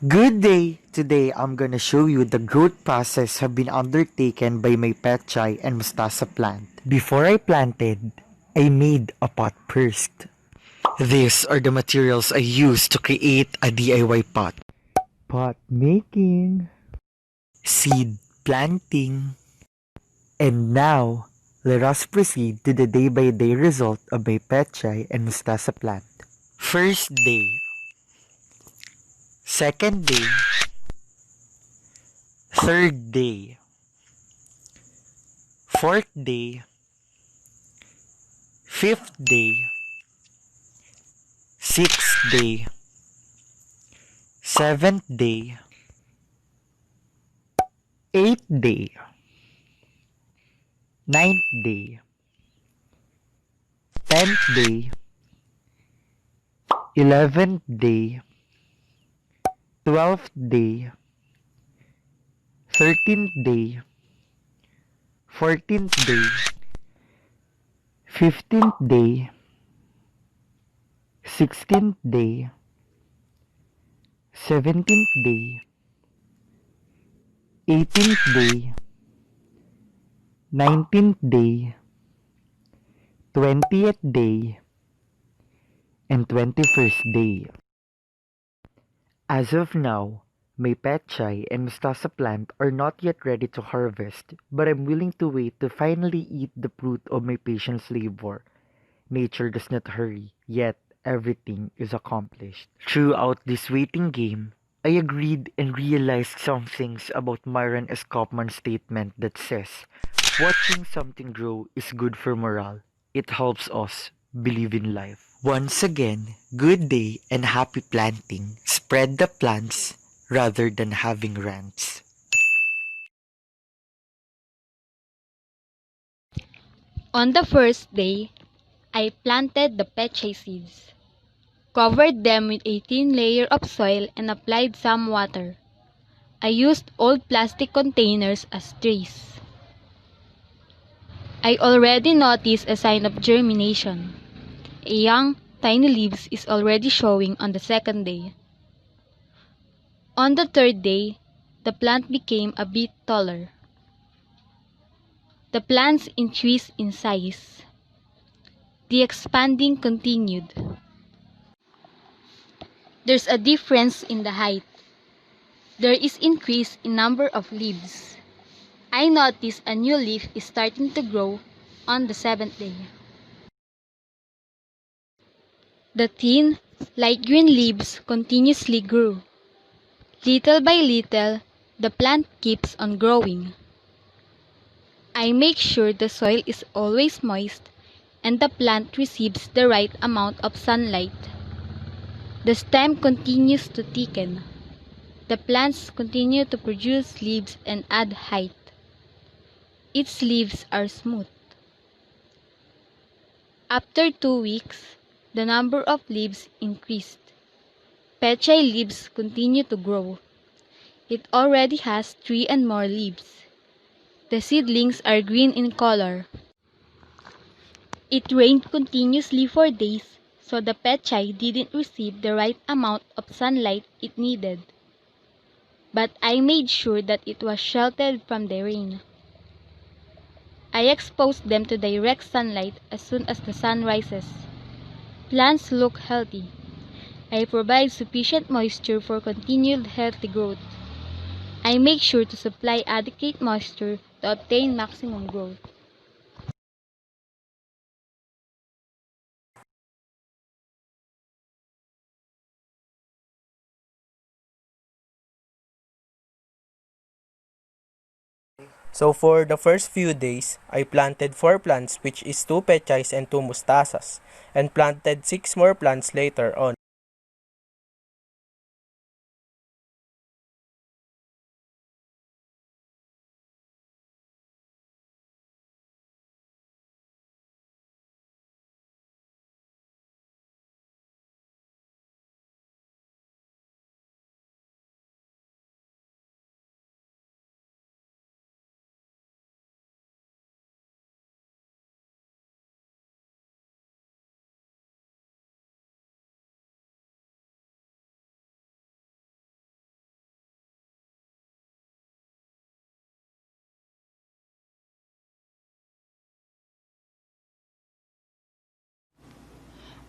Good day! Today I'm gonna show you the growth process have been undertaken by my Pechay and Mustasa plant. Before I planted, I made a pot first. These are the materials I used to create a DIY pot. Pot making, seed planting, and now let us proceed to the day-by-day result of my Pechay and Mustasa plant. First day, second day, third day, fourth day, fifth day, sixth day, seventh day, eighth day, ninth day, 10th day, 11th day, 12th day, 13th day, 14th day, 15th day, 16th day, 17th day, 18th day, 19th day, 20th day, and 21st day. As of now, my Pechay and Mustasa plant are not yet ready to harvest, but I'm willing to wait to finally eat the fruit of my patience labor. Nature does not hurry, yet everything is accomplished. Throughout this waiting game, I agreed and realized some things about Myron S. Kaufman's statement that says, watching something grow is good for morale. It helps us believe in life. Once again, good day and happy planting. Spread the plants rather than having rants. On the first day, I planted the Pechay seeds, covered them with a thin layer of soil and applied some water. I used old plastic containers as trays. I already noticed a sign of germination. A young, tiny leaves is already showing on the second day. On the third day, the plant became a bit taller. The plants increased in size. The expanding continued. There's a difference in the height. There is increase in number of leaves. I notice a new leaf is starting to grow on the seventh day. The thin, light green leaves continuously grew. Little by little, the plant keeps on growing. I make sure the soil is always moist and the plant receives the right amount of sunlight. The stem continues to thicken. The plants continue to produce leaves and add height. Its leaves are smooth. After 2 weeks, the number of leaves increased. Pechay leaves continue to grow. It already has 3 and more leaves. The seedlings are green in color. It rained continuously for days, so the Pechay didn't receive the right amount of sunlight it needed. But I made sure that it was sheltered from the rain. I exposed them to direct sunlight as soon as the sun rises. Plants look healthy. I provide sufficient moisture for continued healthy growth. I make sure to supply adequate moisture to obtain maximum growth. So for the first few days, I planted 4 plants, which is 2 pechais and 2 mustasas, and planted 6 more plants later on.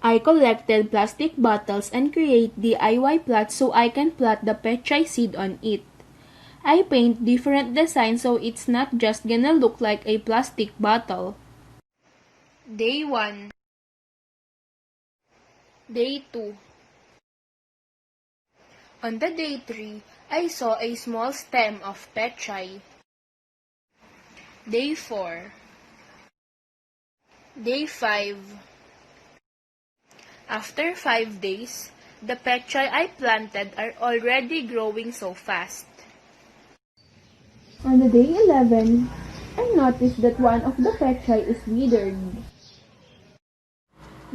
I collected plastic bottles and create DIY plots so I can plant the Pechay seed on it. I paint different designs so it's not just gonna look like a plastic bottle. Day 1. Day 2. On the day 3, I saw a small stem of Pechay. Day 4. Day 5. After 5 days, the Pechay I planted are already growing so fast. On the day 11, I noticed that one of the Pechay is withered.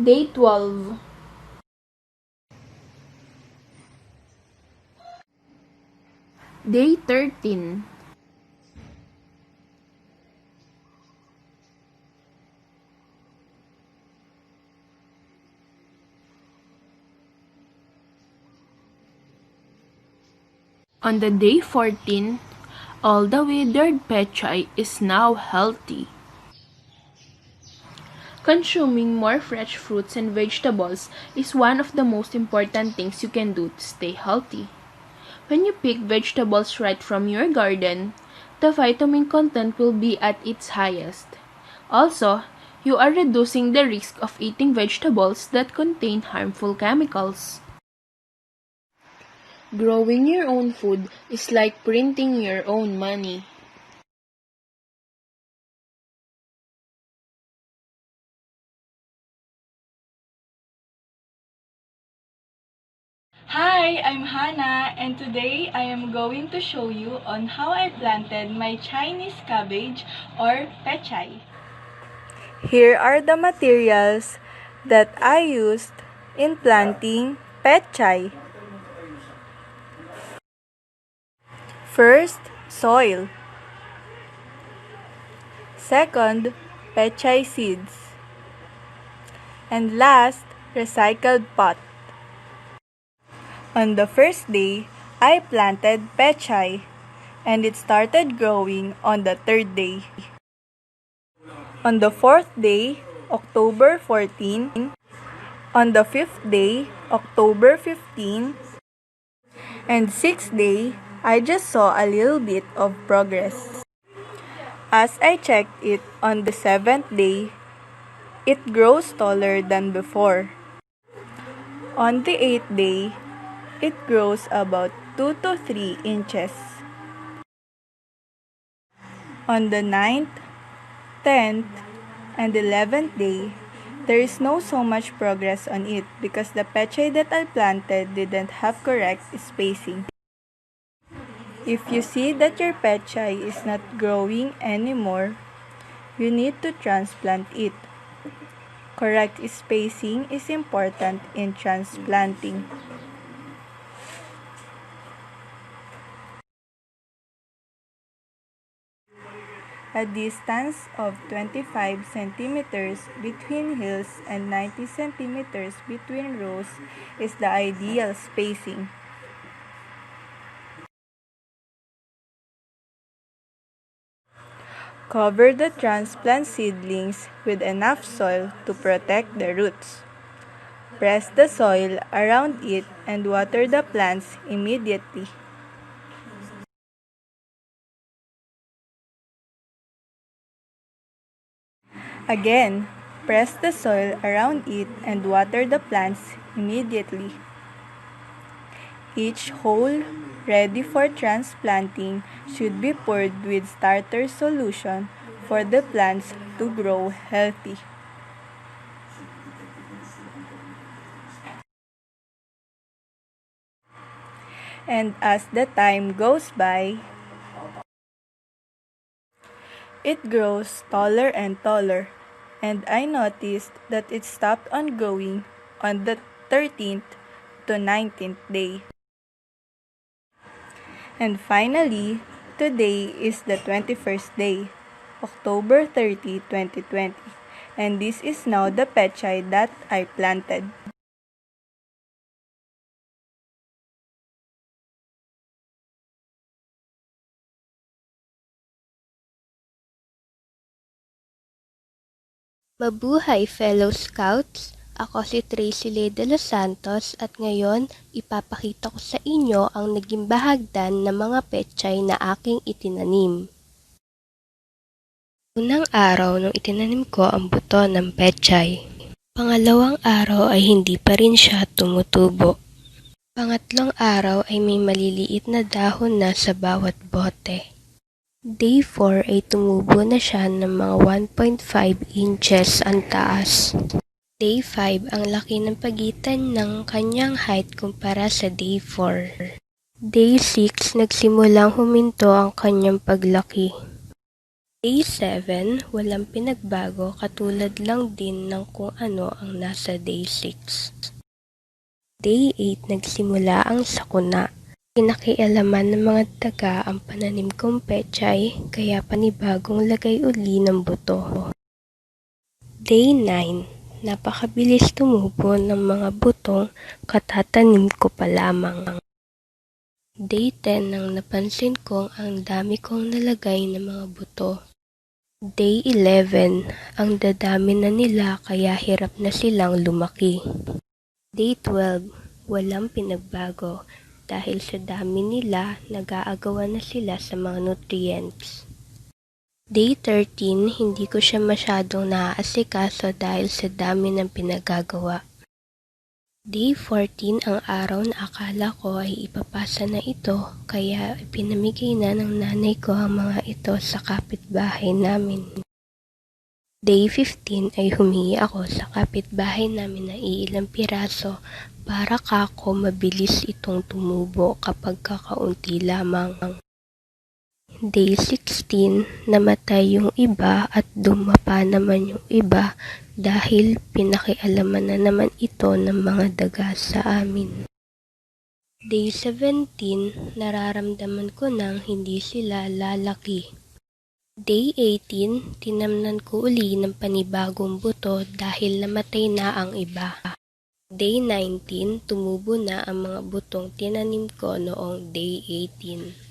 Day 12. Day 13. On the day 14, all the withered Pechay is now healthy. Consuming more fresh fruits and vegetables is one of the most important things you can do to stay healthy. When you pick vegetables right from your garden, the vitamin content will be at its highest. Also, you are reducing the risk of eating vegetables that contain harmful chemicals. Growing your own food is like printing your own money. Hi, I'm Hannah, and today I am going to show you on how I planted my Chinese cabbage or pechay. Here are the materials that I used in planting pechay. First, soil. Second, pechay seeds. And last, recycled pot. On the first day, I planted pechay, and it started growing on the third day. On the fourth day, October 14, on the fifth day, October 15, and sixth day, I just saw a little bit of progress. As I checked it on the seventh day, it grows taller than before. On the eighth day, it grows about 2 to 3 inches. On the ninth, 10th, and 11th day, there is no so much progress on it because the pechay that I planted didn't have correct spacing. If you see that your pechay is not growing anymore, you need to transplant it. Correct spacing is important in transplanting. A distance of 25 centimeters between hills and 90 centimeters between rows is the ideal spacing. Cover the transplant seedlings with enough soil to protect the roots. Press the soil around it and water the plants immediately. Again, press the soil around it and water the plants immediately. Each hole ready for transplanting should be poured with starter solution for the plants to grow healthy. And as the time goes by, it grows taller and taller, and I noticed that it stopped on growing on the 13th to 19th day. And finally, today is the 21st day, October 30, 2020, and this is now the pechay that I planted. Mabuhay, fellow scouts! Ako si Tracy Lay de los Santos at ngayon ipapakita ko sa inyo ang naging bahagdan ng mga pechay na aking itinanim. Unang araw nung itinanim ko ang buto ng pechay. Pangalawang araw ay hindi pa rin siya tumutubo. Pangatlong araw ay may maliliit na dahon na sa bawat bote. Day 4 ay tumubo na siya ng mga 1.5 inches ang taas. Day 5 ang laki ng pagitan ng kanyang height kumpara sa day 4. Day 6 nagsimulang huminto ang kanyang paglaki. Day 7 walang pinagbago katulad lang din ng kung ano ang nasa day 6. Day 8 nagsimula ang sakuna. Pinakialaman ng mga taga ang pananim kong pechay kaya panibagong lagay uli ng buto. Day 9, napakabilis tumubo ng mga butong katatanim ko pa lamang. Day 10 nang napansin kong ang dami kong nalagay ng mga buto. Day 11, ang dadami na nila kaya hirap na silang lumaki. Day 12, walang pinagbago. Dahil sa dami nila, nag-aagawan na sila sa mga nutrients. Day 13, hindi ko siya masyadong naaasikaso dahil sa dami ng pinagagawa. Day 14, ang araw na akala ko ay ipapasa na ito, kaya ipinamigay na ng nanay ko ang mga ito sa kapitbahay namin. Day 15 ay humingi ako sa kapitbahay namin ng iilang piraso para kako mabilis itong tumubo kapag kakaunti lamang. Day 16, namatay yung iba at dumapa naman yung iba dahil pinakialaman na naman ito ng mga daga sa amin. Day 17, nararamdaman ko nang hindi sila lalaki. Day 18, tinamnan ko uli ng panibagong buto dahil namatay na ang iba. Day 19, tumubo na ang mga butong tinanim ko noong day 18.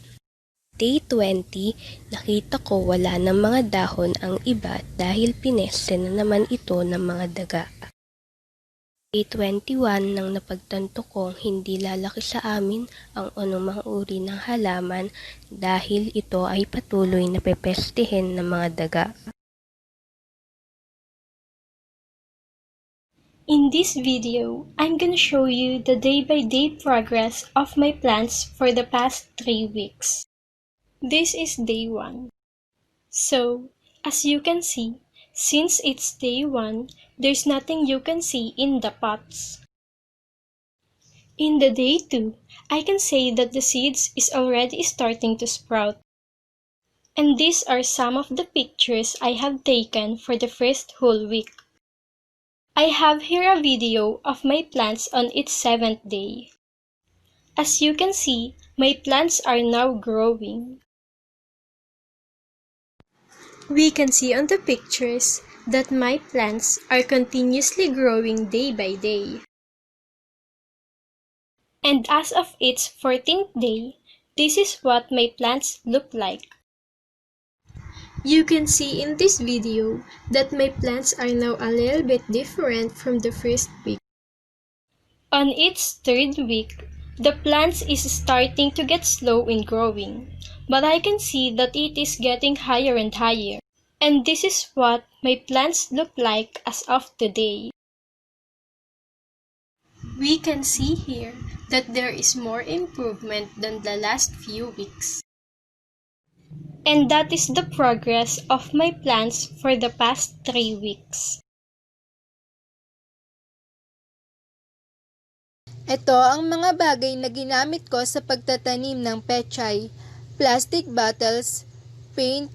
Day 20, nakita ko wala ng mga dahon ang iba dahil pineste na naman ito ng mga daga. Day 21, nang napagtanto kong hindi lalaki sa amin ang anumang uri ng halaman dahil ito ay patuloy na pepestehin ng mga daga. In this video, I'm gonna show you the day-by-day progress of my plants for the past 3 weeks. This is day 1. So, as you can see, since it's day 1, there's nothing you can see in the pots. In the day 2, I can say that the seeds is already starting to sprout. And these are some of the pictures I have taken for the first whole week. I have here a video of my plants on its 7th day. As you can see, my plants are now growing. We can see on the pictures that my plants are continuously growing day by day. And as of its 14th day, this is what my plants look like. You can see in this video that my plants are now a little bit different from the first week. On its 3rd week, the plants is starting to get slow in growing, but I can see that it is getting higher and higher. And this is what my plants look like as of today. We can see here that there is more improvement than the last few weeks. And that is the progress of my plants for the past 3 weeks. Ito ang mga bagay na ginamit ko sa pagtatanim ng pechay: plastic bottles, paint,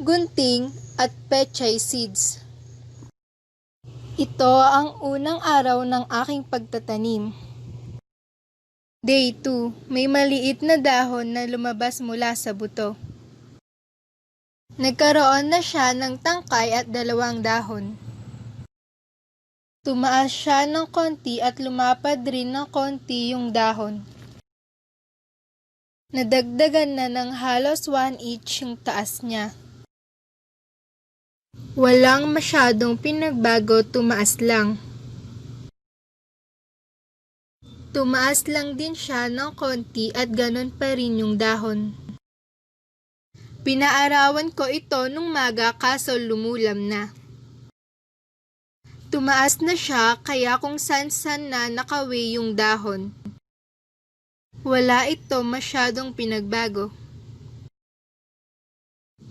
gunting, at pechay seeds. Ito ang unang araw ng aking pagtatanim. Day 2, may maliit na dahon na lumabas mula sa buto. Nagkaroon na siya ng tangkay at 2 dahon. Tumaas siya ng konti at lumapad rin ng konti yung dahon. Nadagdagan na ng halos 1 inch yung taas niya. Walang masyadong pinagbago, tumaas lang. Tumaas lang din siya ng konti at ganon pa rin yung dahon. Pinaarawan ko ito nung maga kaso lumulam na. Tumaas na siya kaya kung san-san na nakawi yung dahon. Wala ito masyadong pinagbago.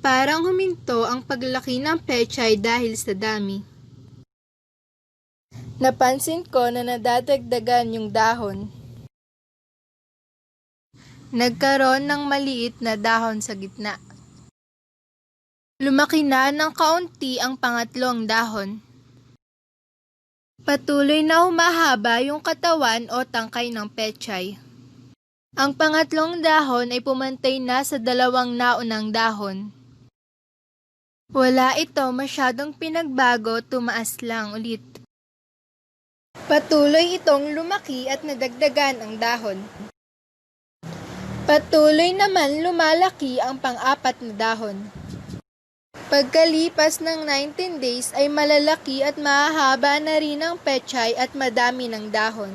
Parang huminto ang paglaki ng pechay dahil sa dami. Napansin ko na nadadagdagan yung dahon. Nagkaroon ng maliit na dahon sa gitna. Lumaki na ng kaunti ang pangatlong dahon. Patuloy na humahaba yung katawan o tangkay ng pechay. Ang pangatlong dahon ay pumantay na sa dalawang naunang dahon. Wala ito masyadong pinagbago, tumaas lang ulit. Patuloy itong lumaki at nadagdagan ang dahon. Patuloy naman lumalaki ang pang-apat na dahon. Pagkalipas ng 19 days ay malalaki at mahahaba na rin ang pechay at madami ng dahon.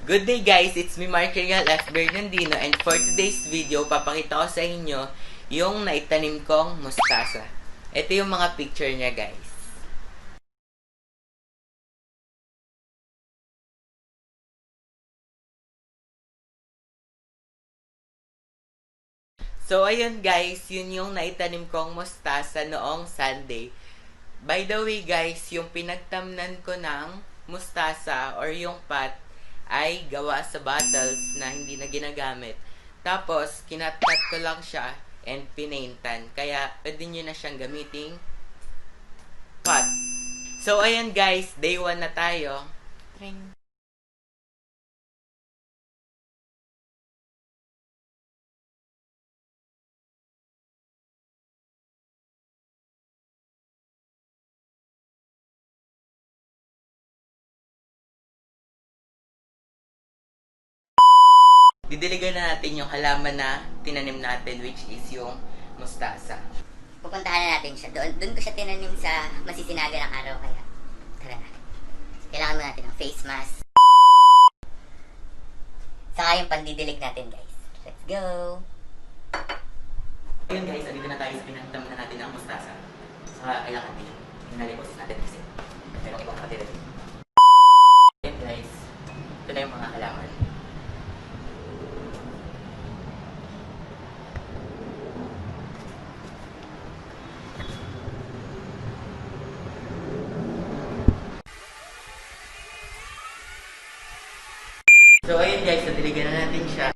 Good day guys, it's me Markerial F. Bernardino and for today's video, papakita ko sa inyo yung naitanim kong mustasa. Ito yung mga picture niya guys. So ayun guys, yun yung naitanim kong mustasa noong Sunday. By the way guys, yung pinagtamnan ko ng mustasa or yung pot ay gawa sa bottles na hindi na ginagamit. Tapos, kinat-cut ko lang siya and pinaintan. Kaya, pwede nyo na siyang gamiting pot. So, ayan guys, day 1 na tayo. Tring. Didiligan na natin yung halaman na tinanim natin, which is yung mustasa. Pupuntahan na natin siya. Doon ko siya tinanim sa masisinaga ng araw, kaya tara na. Kailangan mo natin ng face mask. Saka yung pandidilig natin, guys. Let's go! Ayun guys, andito na tayo sa pinagtamnan natin ng mustasa. Saka kailangan din inalipos natin kasi merong ibang nakatira dito. Ayun guys, ito na yung mga halaman. So ayun guys, nadiligan na natin siya.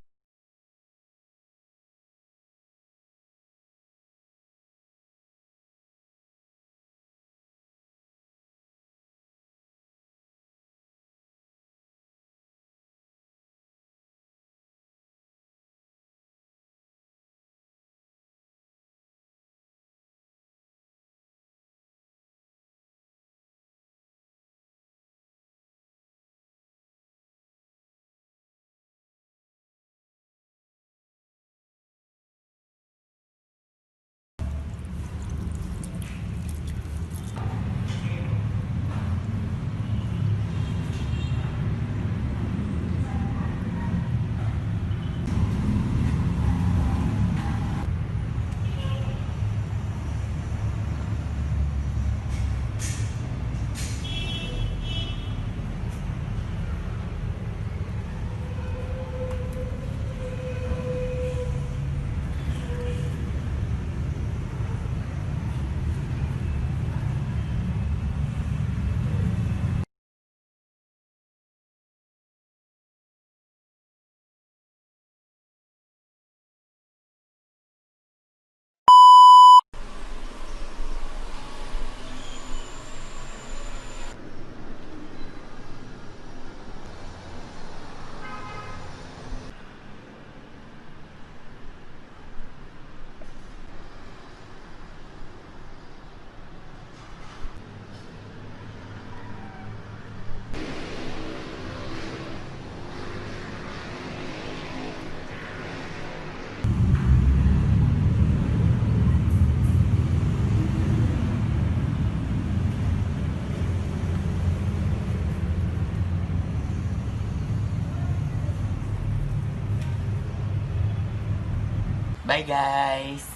Bye guys!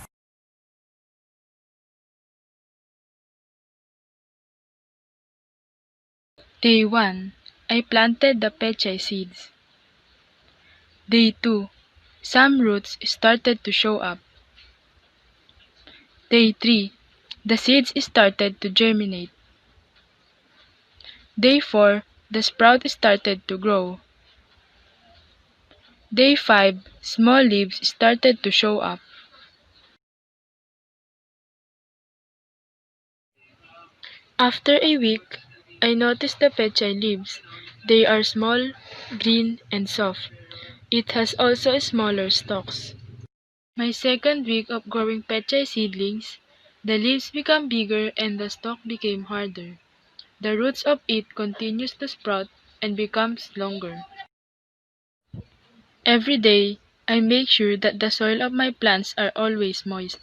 Day 1. I planted the pechay seeds. Day 2. Some roots started to show up. Day 3. The seeds started to germinate. Day 4. The sprout started to grow. Day 5. Small leaves started to show up. After a week, I noticed the pechay leaves. They are small, green, and soft. It has also smaller stalks. My second week of growing pechay seedlings, the leaves become bigger and the stalk became harder. The roots of it continues to sprout and becomes longer. Every day, I make sure that the soil of my plants are always moist,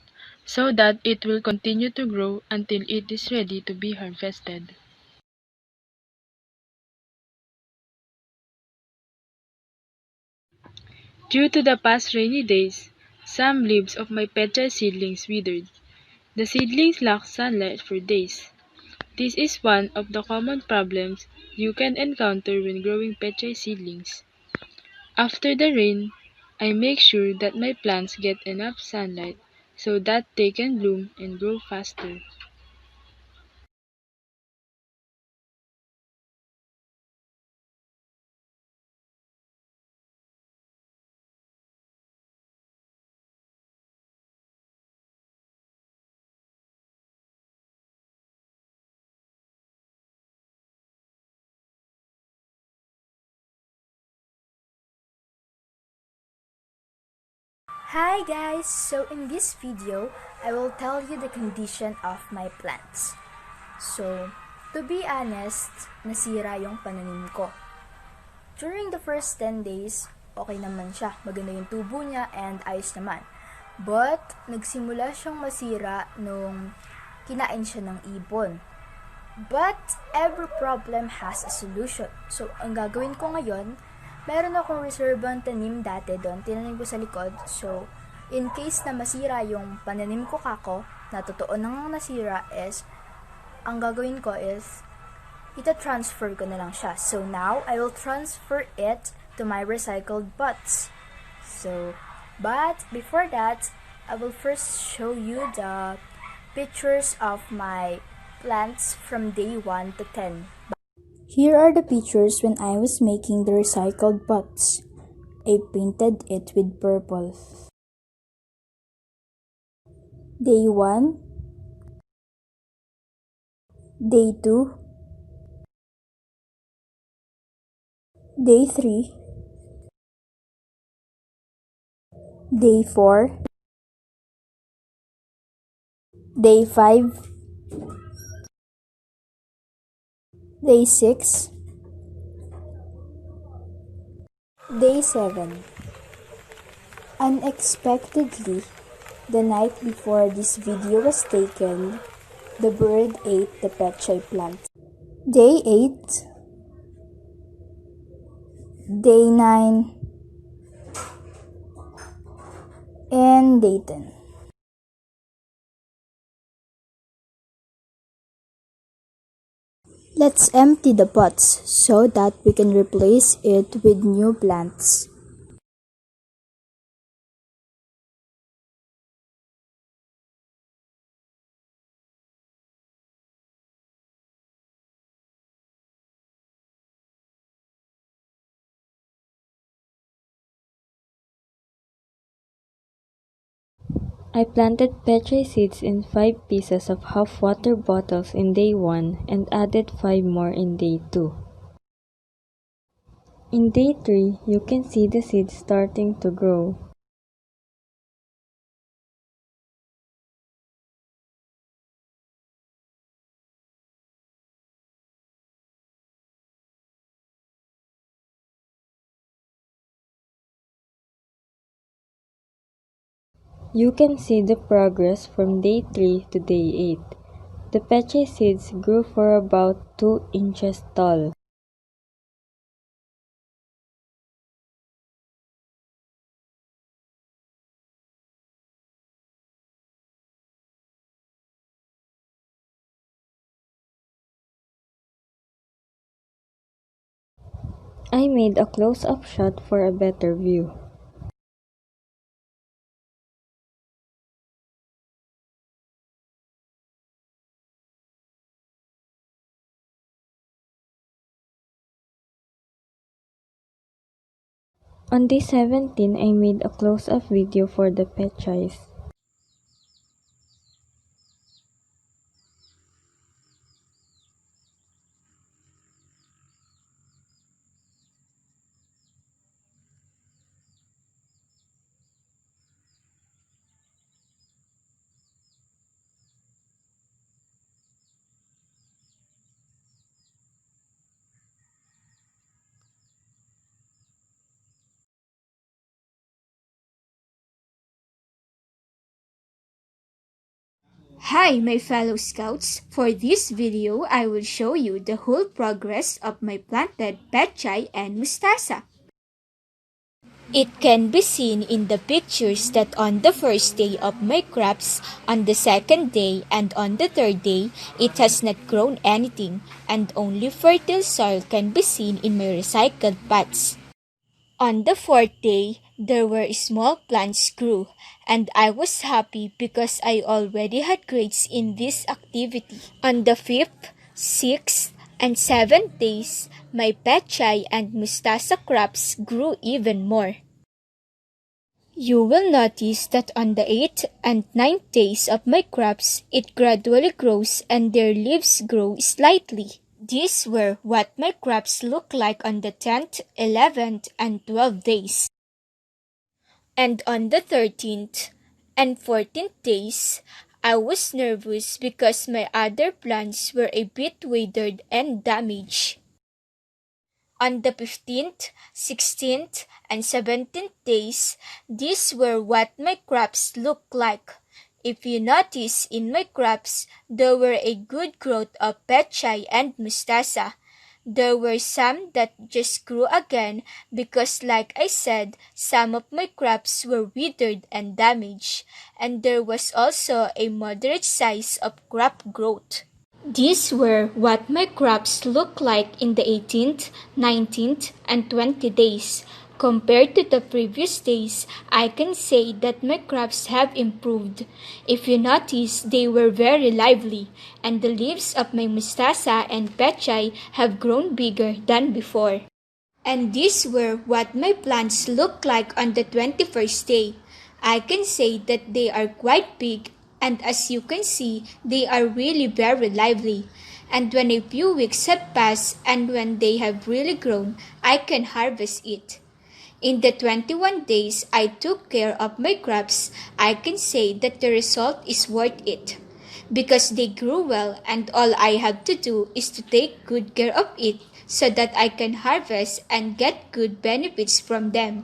so that it will continue to grow until it is ready to be harvested. Due to the past rainy days, some leaves of my pechay seedlings withered. The seedlings lack sunlight for days. This is one of the common problems you can encounter when growing pechay seedlings. After the rain, I make sure that my plants get enough sunlight so that they can bloom and grow faster. Hi guys! So in this video, I will tell you the condition of my plants. So, to be honest, nasira yung pananim ko. During the first 10 days, okay naman siya. Maganda yung tubo niya and ayos naman. But, nagsimula siyang masira nung kinain siya ng ibon. But, every problem has a solution. So, ang gagawin ko ngayon, meron akong reservang tanim dati doon, tinanim ko sa likod. So, in case na masira yung pananim ko kako, na totoo nang nasira is, ang gagawin ko is, ita-transfer ko na lang siya. So, now, I will transfer it to my recycled pots. So, but, before that, I will first show you the pictures of my plants from day 1 to 10. Here are the pictures when I was making the recycled pots. I painted it with purple. Day 1, Day 2, Day 3, Day 4, Day 5, Day 6, Day 7. Unexpectedly, the night before this video was taken, the bird ate the pechay plant. Day 8, Day 9, and Day 10. Let's empty the pots so that we can replace it with new plants. I planted pechay seeds in 5 pieces of half-water bottles in day 1 and added 5 more in day 2. In day 3, you can see the seeds starting to grow. You can see the progress from day 3 to day 8. The pechay seeds grew for about 2 inches tall. I made a close-up shot for a better view. On day 17, I made a close-up video for the Pechays. Hi, my fellow scouts! For this video, I will show you the whole progress of my planted Pechay and Mustasa. It can be seen in the pictures that on the first day of my crops, on the second day, and on the third day, it has not grown anything, and only fertile soil can be seen in my recycled pots. On the fourth day, there were small plants grew, and I was happy because I already had grades in this activity. On the fifth, sixth, and seventh days, my Pechay and Mustasa crops grew even more. You will notice that on the 8th and ninth days of my crops, it gradually grows and their leaves grow slightly. These were what my crops look like on the 10th, 11th, and 12th days. And on the 13th and 14th days, I was nervous because my other plants were a bit withered and damaged. On the 15th, 16th, and 17th days, these were what my crops looked like. If you notice in my crops, there were a good growth of Pechay and Mustasa. There were some that just grew again because, like I said, some of my crops were withered and damaged, and there was also a moderate size of crop growth. These were what my crops looked like in the 18th, 19th, and 20th days. Compared to the previous days, I can say that my crops have improved. If you notice, they were very lively, and the leaves of my Mustasa and Pechay have grown bigger than before. And these were what my plants looked like on the 21st day. I can say that they are quite big, and as you can see, they are really very lively. And when a few weeks have passed and when they have really grown, I can harvest it. In the 21 days I took care of my crops, I can say that the result is worth it. Because they grew well and all I have to do is to take good care of it so that I can harvest and get good benefits from them.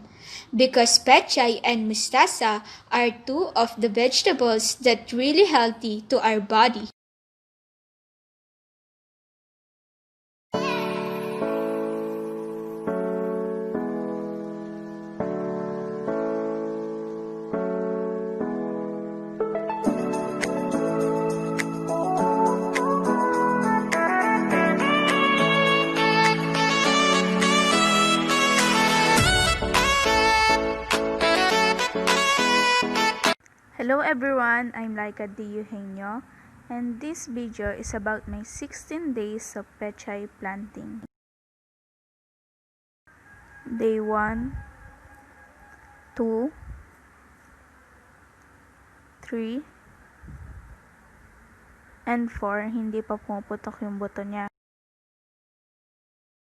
Because Pechay and Mustasa are two of the vegetables that really healthy to our body. Hello everyone, I'm Laika D. Eugenio, and this video is about my 16 days of Pechay planting. Day 1, 2, 3, and 4, hindi pa pumuputok yung buto niya.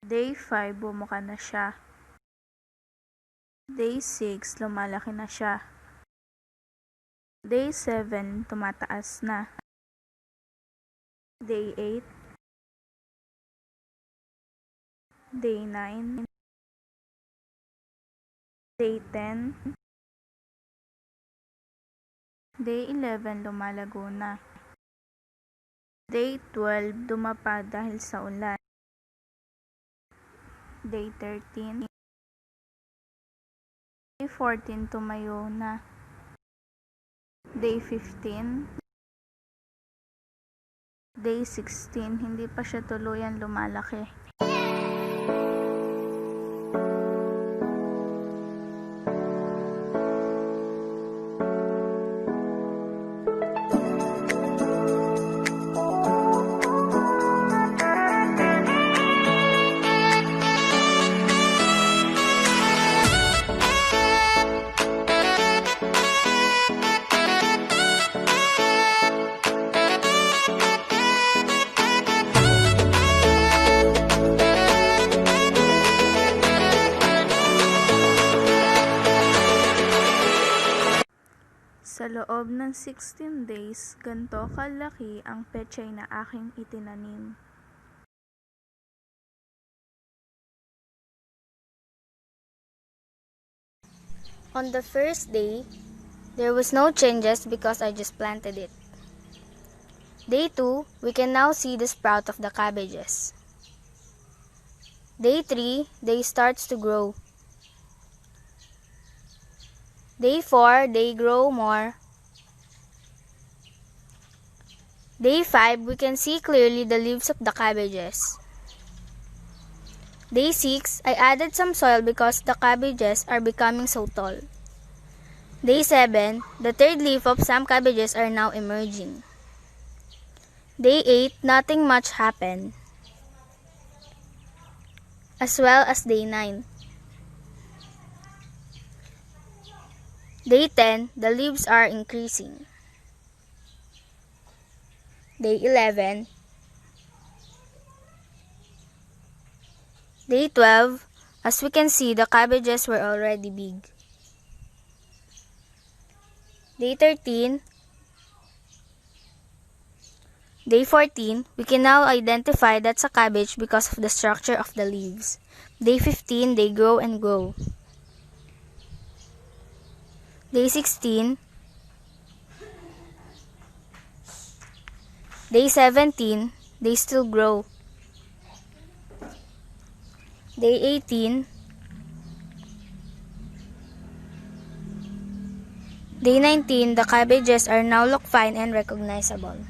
Day 5, bumuka na siya. Day 6, lumalaki na siya. Day 7, tumataas na. Day 8, Day 9, Day 10, Day 11, lumalago na. Day 12, dumapa dahil sa ulan. Day 13, Day 14, tumayo na. Day 15, Day 16, hindi pa siya tuluyan lumalaki. Sa loob ng 16 days, ganito kalaki ang pechay na aking itinanim. On the first day, there was no changes because I just planted it. Day 2, we can now see the sprout of the cabbages. Day 3, they starts to grow. Day 4, they grow more. Day 5, we can see clearly the leaves of the cabbages. Day 6, I added some soil because the cabbages are becoming so tall. Day 7, the third leaf of some cabbages are now emerging. Day 8, nothing much happened. As well as day 9. Day 10, the leaves are increasing. Day 11. Day 12, as we can see, the cabbages were already big. Day 13. Day 14, we can now identify that's a cabbage because of the structure of the leaves. Day 15, they grow and grow. Day 16. Day 17, they still grow. Day 18. Day 19, the cabbages are now look fine and recognizable.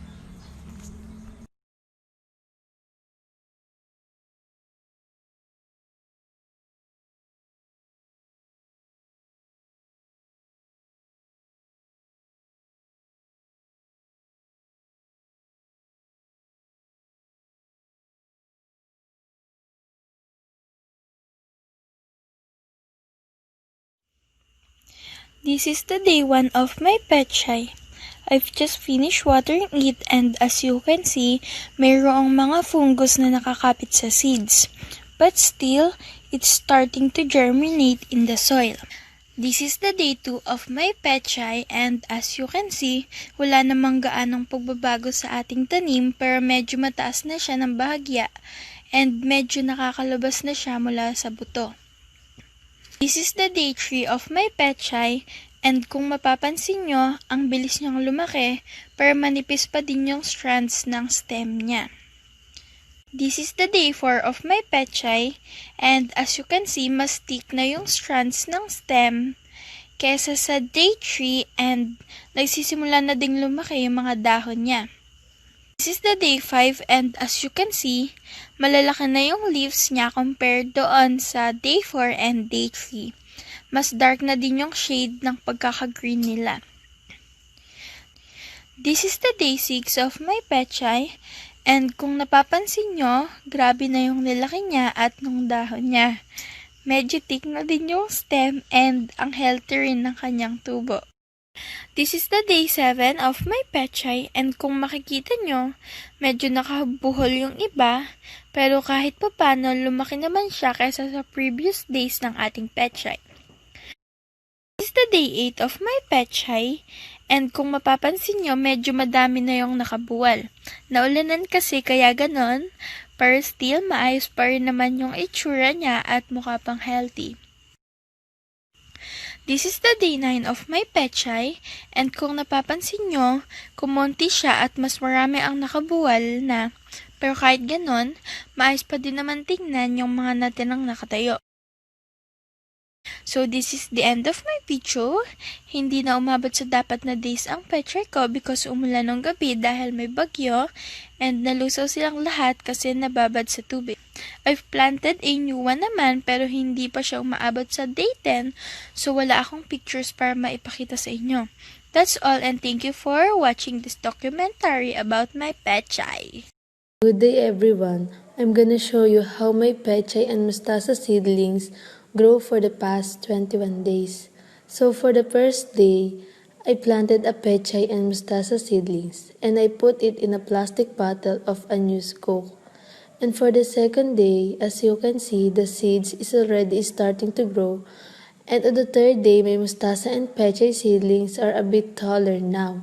This is the day 1 of my pechay. I've just finished watering it and as you can see, mayroong mga fungus na nakakapit sa seeds. But still, it's starting to germinate in the soil. This is the day 2 of my pechay and as you can see, wala namang gaanong pagbabago sa ating tanim pero medyo mataas na siya ng bahagya and medyo nakakalabas na siya mula sa buto. This is the day 3 of my pechay and kung mapapansin nyo, ang bilis niyang lumaki pero manipis pa din yung strands ng stem niya. This is the day 4 of my pechay and as you can see, mas thick na yung strands ng stem kesa sa day 3 and nagsisimula na ding lumaki yung mga dahon niya. This is the day 5 and as you can see, malalaki na yung leaves niya compared doon sa day 4 and day 3. Mas dark na din yung shade ng pagkaka-green nila. This is the day 6 of my pechay and kung napapansin nyo, grabe na yung nilaki niya at nung dahon niya. Medyo thick na din yung stem and ang healthy rin ng kanyang tubo. This is the day 7 of my pechay and kung makikita nyo, medyo nakabuhol yung iba pero kahit papano lumaki naman siya kaysa sa previous days ng ating pechay. This is the day 8 of my pechay and kung mapapansin nyo, medyo madami na yung nakabuwal. Naulanan kasi kaya ganon, pero still maayos pa rin naman yung itsura niya at mukha pang healthy. This is the day 9 of my pechay and kung napapansin nyo, kumonti siya at mas marami ang nakabuwal na pero kahit ganon, maayos pa din naman tingnan yung mga natinang nakatayo. So this is the end of my video. Hindi na umabot sa dapat na days ang pechay ko because umulan ng gabi dahil may bagyo and nalusaw silang lahat kasi nababad sa tubig. I've planted a new one naman pero hindi pa siya umaabot sa day 10 so wala akong pictures para maipakita sa inyo. That's all and thank you for watching this documentary about my pechay. Good day everyone. I'm gonna show you how my pechay and mustasa seedlings grow for the past 21 days. So for the first day, I planted a pechay and mustasa seedlings and I put it in a plastic bottle of unused Coke. And for the second day, as you can see, the seeds is already starting to grow And on the third day, my Mustasa and Pechay seedlings are a bit taller now.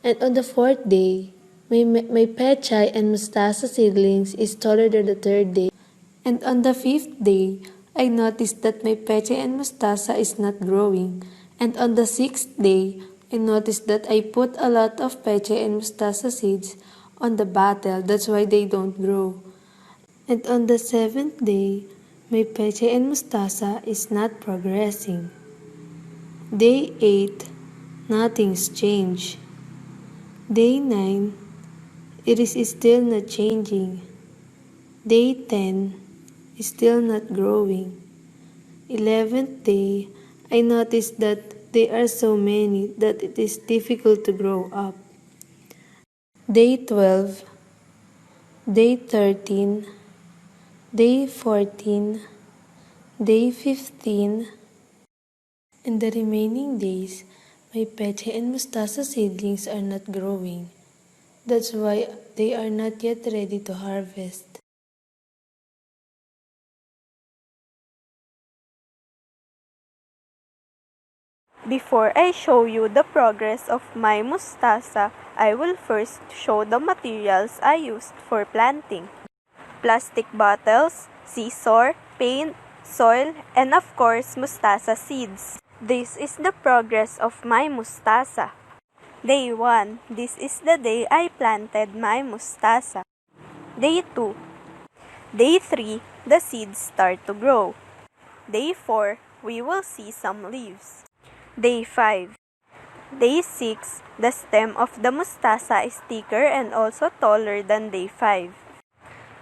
And on the fourth day, my Pechay and Mustasa seedlings is taller than the third day. And on the fifth day, I noticed that my Pechay and Mustasa is not growing. And on the sixth day, I noticed that I put a lot of Pechay and Mustasa seeds on the bottle. That's why they don't grow. And on the seventh day, my Pechay and Mustasa is not progressing. Day 8, nothing's changed. Day 9, it is still not changing. Day 10, still not growing. 11th day, I noticed that there are so many that it is difficult to grow up. Day 12, day 13, day 14, day 15, and the remaining days, my Pechay and Mustasa seedlings are not growing. That's why they are not yet ready to harvest. Before I show you the progress of my mustasa, I will first show the materials I used for planting. Plastic bottles, scissor, paint, soil, and of course mustasa seeds. This is the progress of my mustasa. Day 1. This is the day I planted my mustasa. Day 2. Day 3. The seeds start to grow. Day 4. We will see some leaves. Day 5. Day 6. The stem of the mustasa is thicker and also taller than day 5.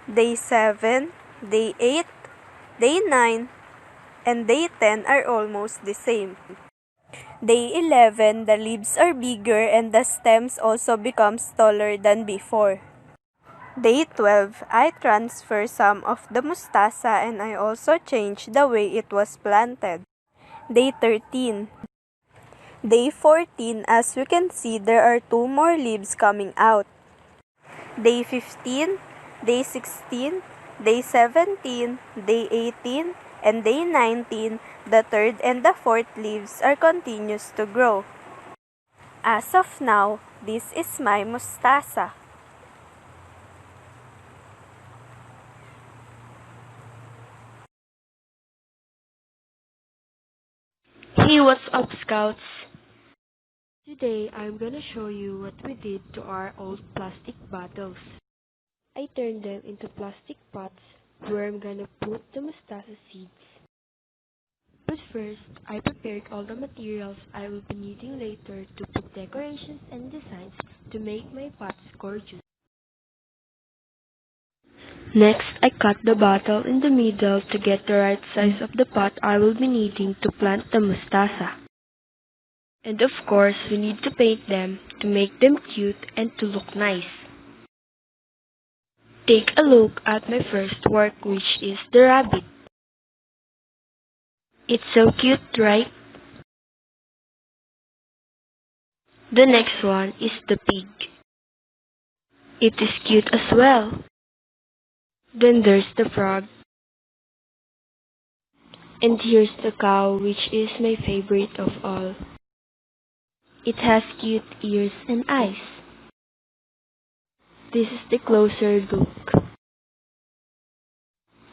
Day 7, Day 8, Day 9, and Day 10 are almost the same. Day 11, the leaves are bigger and the stems also becomes taller than before. Day 12, I transfer some of the mustasa and I also change the way it was planted. Day 13. Day 14, as you can see, there are 2 more leaves coming out. Day 15, Day 16, Day 17, Day 18, and Day 19, the third and the fourth leaves are continuous to grow. As of now, this is my mustasa. Hey, what's up, Scouts? Today, I'm gonna show you what we did to our old plastic bottles. I turned them into plastic pots where I'm gonna put the mustasa seeds. But first, I prepared all the materials I will be needing later to put decorations and designs to make my pots gorgeous. Next, I cut the bottle in the middle to get the right size of the pot I will be needing to plant the mustasa. And of course, we need to paint them to make them cute and to look nice. Take a look at my first work, which is the rabbit. It's so cute, right? The next one is the pig. It is cute as well. Then there's the frog. And here's the cow, which is my favorite of all. It has cute ears and eyes. This is the closer look.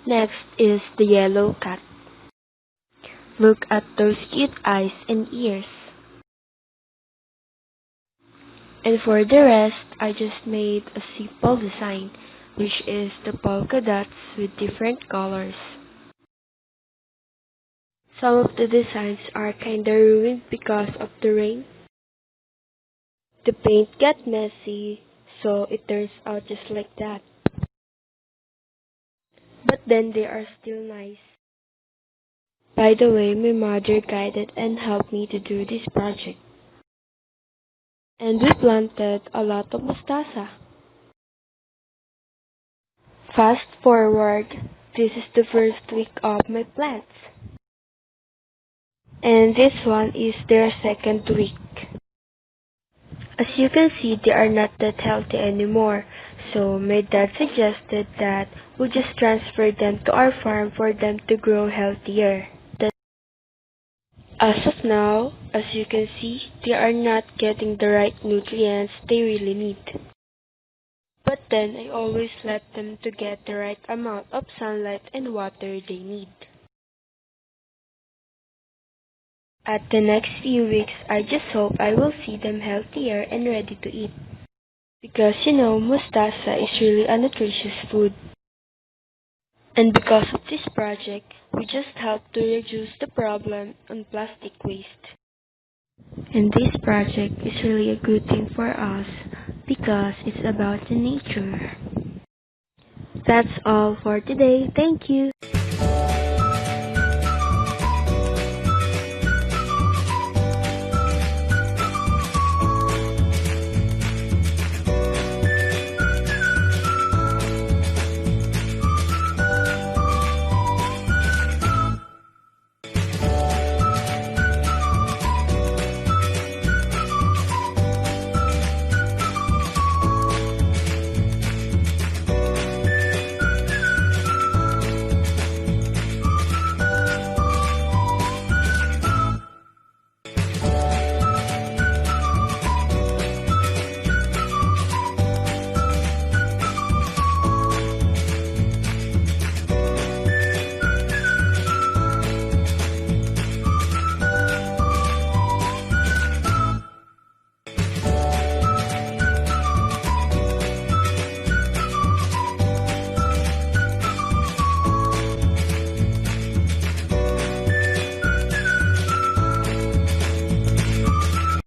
Next is the yellow cat. Look at those cute eyes and ears. And for the rest, I just made a simple design, which is the polka dots with different colors. Some of the designs are kinda ruined because of the rain. The paint got messy, so it turns out just like that. But then they are still nice. By the way, my mother guided and helped me to do this project. And we planted a lot of mustasa. Fast forward, this is the first week of my plants. And this one is their second week. As you can see, they are not that healthy anymore, so my dad suggested that we just transfer them to our farm for them to grow healthier. As of now, as you can see, they are not getting the right nutrients they really need. But then I always let them to get the right amount of sunlight and water they need. At the next few weeks, I just hope I will see them healthier and ready to eat. Because Mustasa is really a nutritious food. And because of this project, we just help to reduce the problem on plastic waste. And this project is really a good thing for us because it's about the nature. That's all for today. Thank you.